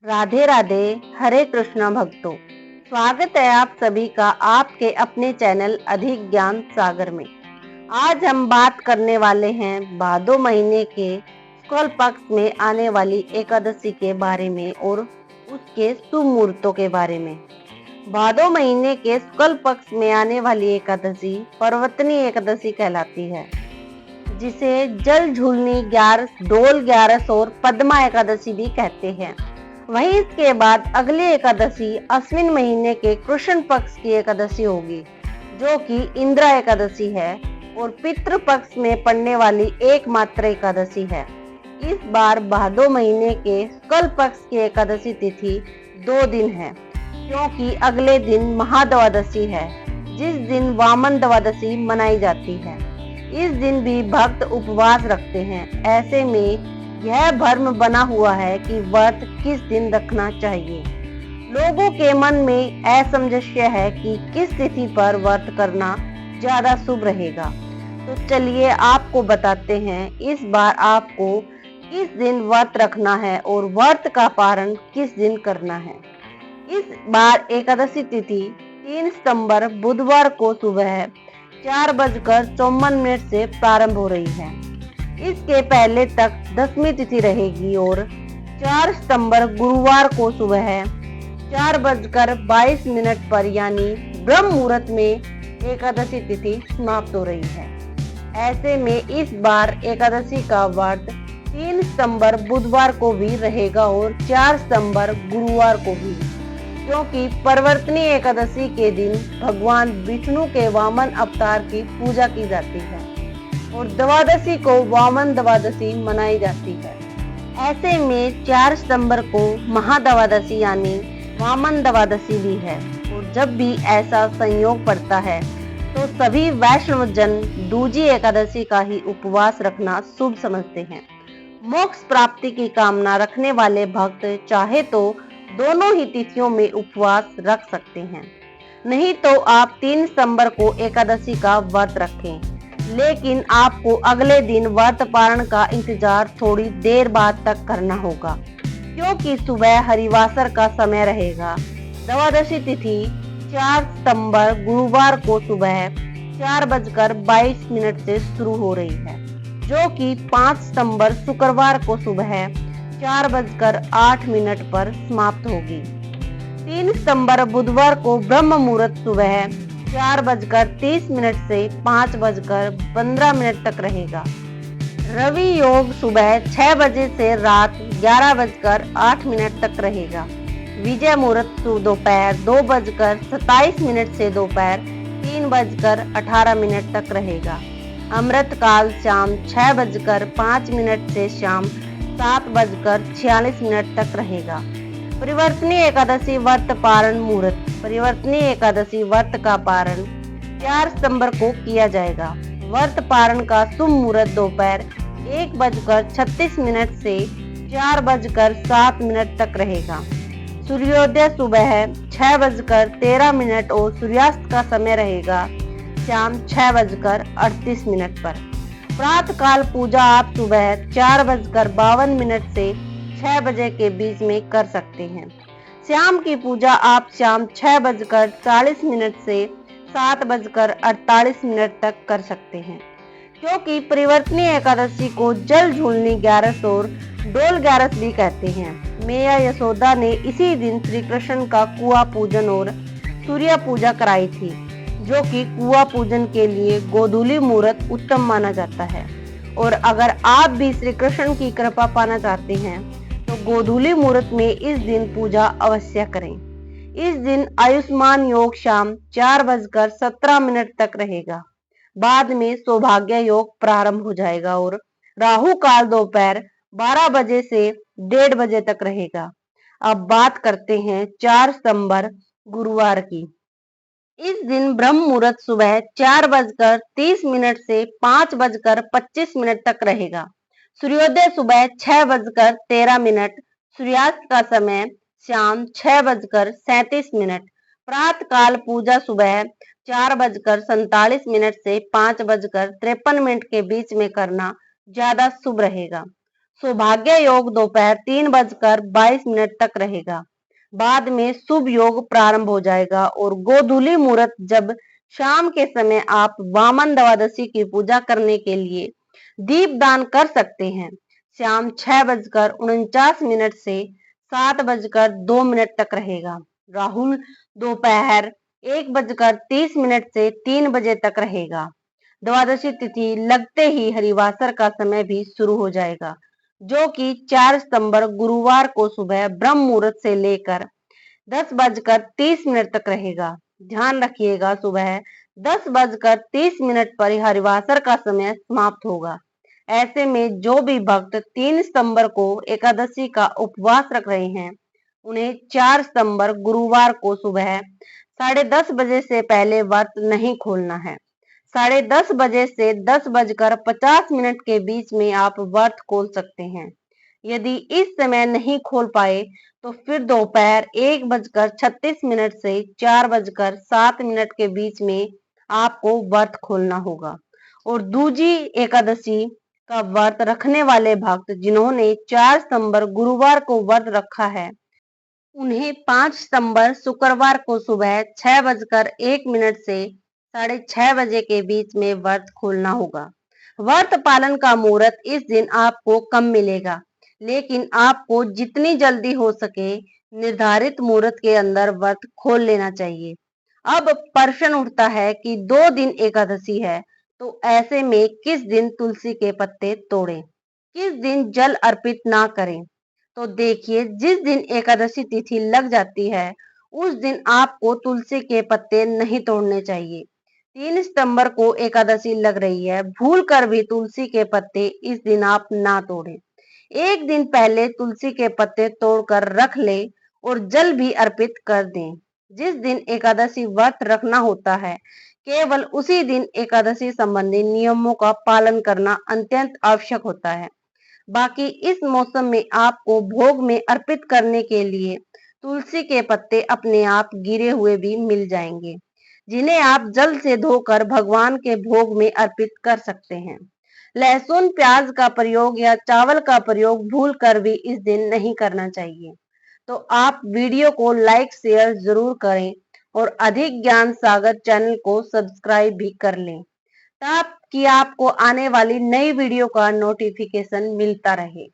राधे राधे। हरे कृष्णा भक्तों, स्वागत है आप सभी का आपके अपने चैनल अधिक ज्ञान सागर में। आज हम बात करने वाले हैं भादो महीने के शुक्ल पक्ष में आने वाली एकादशी के बारे में और उसके शुभ मुहूर्तों के बारे में। भादो महीने के शुक्ल पक्ष में आने वाली एकादशी पर्वतनी एकादशी कहलाती है, जिसे जल झूलनी ग्यारस, डोल ग्यारस और पद्मा एकादशी भी कहते हैं। वहीं इसके बाद अगली एकादशी अश्विन महीने के कृष्ण पक्ष की एकादशी होगी, जो कि इंद्रा एकादशी है और पितृ पक्ष में पड़ने वाली एकमात्र एकादशी है। इस बार भादो महीने के शुक्ल पक्ष की एकादशी तिथि 2 दिन है, क्योंकि अगले दिन महाद्वादशी है, जिस दिन वामन द्वादशी मनाई जाती है। इस दिन भी भक्त उपवास रखते हैं। ऐसे में यह भ्रम बना हुआ है कि व्रत किस दिन रखना चाहिए। लोगों के मन में असमंजस्य है कि किस तिथि पर व्रत करना ज्यादा शुभ रहेगा। तो चलिए आपको बताते हैं इस बार आपको किस दिन व्रत रखना है और व्रत का पारण किस दिन करना है। इस बार एकादशी तिथि 3 सितंबर बुधवार को सुबह 4:54 से प्रारंभ हो रही है। इसके पहले तक दसवीं तिथि रहेगी और 4 सितंबर गुरुवार को सुबह 4:22 पर यानी ब्रह्म मुहूर्त में एकादशी तिथि समाप्त हो रही है। ऐसे में इस बार एकादशी का व्रत 3 सितंबर बुधवार को भी रहेगा और 4 सितंबर गुरुवार को भी, क्योंकि परिवर्तनी एकादशी के दिन भगवान विष्णु के वामन अवतार की पूजा की जाती है और द्वादशी को वामन द्वादशी मनाई जाती है। ऐसे में 4 सितंबर को महाद्वादशी यानी वामन द्वादशी भी है और जब भी ऐसा संयोग पड़ता है तो सभी वैष्णव जन दूजी एकादशी का ही उपवास रखना शुभ समझते हैं। मोक्ष प्राप्ति की कामना रखने वाले भक्त चाहे तो दोनों ही तिथियों में उपवास रख सकते हैं, नहीं तो आप 3 सितंबर को एकादशी का व्रत रखें, लेकिन आपको अगले दिन व्रत पारण का इंतजार थोड़ी देर बाद तक करना होगा, क्योंकि सुबह हरिवासर का समय रहेगा। द्वादशी तिथि 4 सितंबर गुरुवार को सुबह 4:22 से शुरू हो रही है, जो कि 5 सितंबर शुक्रवार को सुबह 4:08 पर समाप्त होगी। 3 सितंबर बुधवार को ब्रह्म मुहूर्त सुबह 4:30 से 5:15 तक रहेगा। रवि योग सुबह 6 बजे से रात 11:08 तक रहेगा। विजय मुहूर्त दोपहर 2:27 से दोपहर 3:18 तक रहेगा। अमृत काल शाम 6:05 से शाम 7:46 तक रहेगा। परिवर्तनी एकादशी व्रत पारण मुहूर्त। परिवर्तनी एकादशी व्रत का पारण 4 सितंबर को किया जाएगा। व्रत पारण का शुभ मुहूर्त दोपहर 1:36 से 4:07 तक रहेगा। सूर्योदय सुबह 6:13 और सूर्यास्त का समय रहेगा शाम 6:38 पर। प्रातः काल पूजा आप सुबह 4:52 से 6 बजे के बीच में कर सकते हैं। शाम की पूजा आप शाम 6:40 से 7:48 तक कर सकते हैं, क्योंकि परिवर्तनी एकादशी को जल झूलनी ग्यारस और डोल ग्यारस भी कहते हैं। मैया यशोदा ने इसी दिन श्री कृष्ण का कुआं पूजन और सूर्य पूजा कराई थी, जो कि कुआं पूजन के लिए गोधूली मुहूर्त उत्तम माना जाता है। और अगर आप भी श्री कृष्ण की कृपा पाना चाहते हैं तो गोधूली मुहूर्त में इस दिन पूजा अवश्य करें। इस दिन आयुष्मान योग शाम 4:17 तक रहेगा। बाद में सौभाग्य योग प्रारंभ हो जाएगा और राहु काल दोपहर 12 बजे से 1:30 बजे तक रहेगा। अब बात करते हैं 4 सितंबर गुरुवार की। इस दिन ब्रह्म मुहूर्त सुबह 4:30 से 5:25 तक रहेगा। सूर्योदय सुबह 6:13, सूर्यास्त का समय शाम 6:37। प्रातः काल पूजा सुबह 4:47 से 5:53 के बीच में करना ज्यादा शुभ रहेगा। सौभाग्य योग दोपहर 3:22 तक रहेगा। बाद में शुभ योग प्रारंभ हो जाएगा और गोधूली मुहूर्त जब शाम के समय आप वामन द्वादशी की पूजा करने के लिए दीपदान कर सकते हैं। शाम 6:49 से 7:02 तक रहेगा। राहुल दोपहर 1:30 से 3 बजे तक रहेगा। द्वादशी तिथि लगते ही हरिवासर का समय भी शुरू हो जाएगा, जो कि 4 सितंबर गुरुवार को सुबह ब्रह्म मुहूर्त से लेकर 10:30 तक रहेगा। ध्यान रखिएगा, सुबह 10:30 पर हरिवासर का समय समाप्त होगा। ऐसे में जो भी भक्त 3 सितंबर को एकादशी का उपवास रख रहे हैं, उन्हें 4 सितंबर गुरुवार को सुबह 10:30 बजे से पहले व्रत नहीं खोलना है। 10:30 बजे से 10:50 के बीच में आप व्रत खोल सकते हैं। यदि इस समय नहीं खोल पाए तो फिर दोपहर 1:36 से 4:07 के बीच में आपको व्रत खोलना होगा। और दूजी एकादशी का व्रत रखने वाले भक्त जिन्होंने 4 सितंबर गुरुवार को व्रत रखा है, उन्हें 5 सितंबर शुक्रवार को सुबह 6:01 से 6:30 बजे के बीच में व्रत खोलना होगा। व्रत पालन का मुहूर्त इस दिन आपको कम मिलेगा, लेकिन आपको जितनी जल्दी हो सके निर्धारित मुहूर्त के अंदर व्रत खोल लेना चाहिए। अब प्रश्न उठता है कि 2 दिन एकादशी है, तो ऐसे में किस दिन तुलसी के पत्ते तोड़ें, किस दिन जल अर्पित ना करें? तो देखिए, जिस दिन एकादशी तिथि लग जाती है, उस दिन आपको तुलसी के पत्ते नहीं तोड़ने चाहिए। 3 सितंबर को एकादशी लग रही है, भूल कर भी तुलसी के पत्ते इस दिन आप ना तोड़ें। एक दिन पहले तुलसी के पत्ते तोड़कर रख ले और जल भी अर्पित कर दें। जिस दिन एकादशी व्रत रखना होता है, केवल उसी दिन एकादशी संबंधी नियमों का पालन करना अत्यंत आवश्यक होता है। बाकी इस मौसम में आपको भोग में अर्पित करने के लिए तुलसी के पत्ते अपने आप गिरे हुए भी मिल जाएंगे, जिन्हें आप जल से धोकर भगवान के भोग में अर्पित कर सकते हैं। लहसुन प्याज का प्रयोग या चावल का प्रयोग भूल कर भी इस दिन नहीं करना चाहिए। तो आप वीडियो को लाइक शेयर जरूर करें और अधिक ज्ञान सागर चैनल को सब्सक्राइब भी कर लें, ताकि आपको आने वाली नई वीडियो का नोटिफिकेशन मिलता रहे।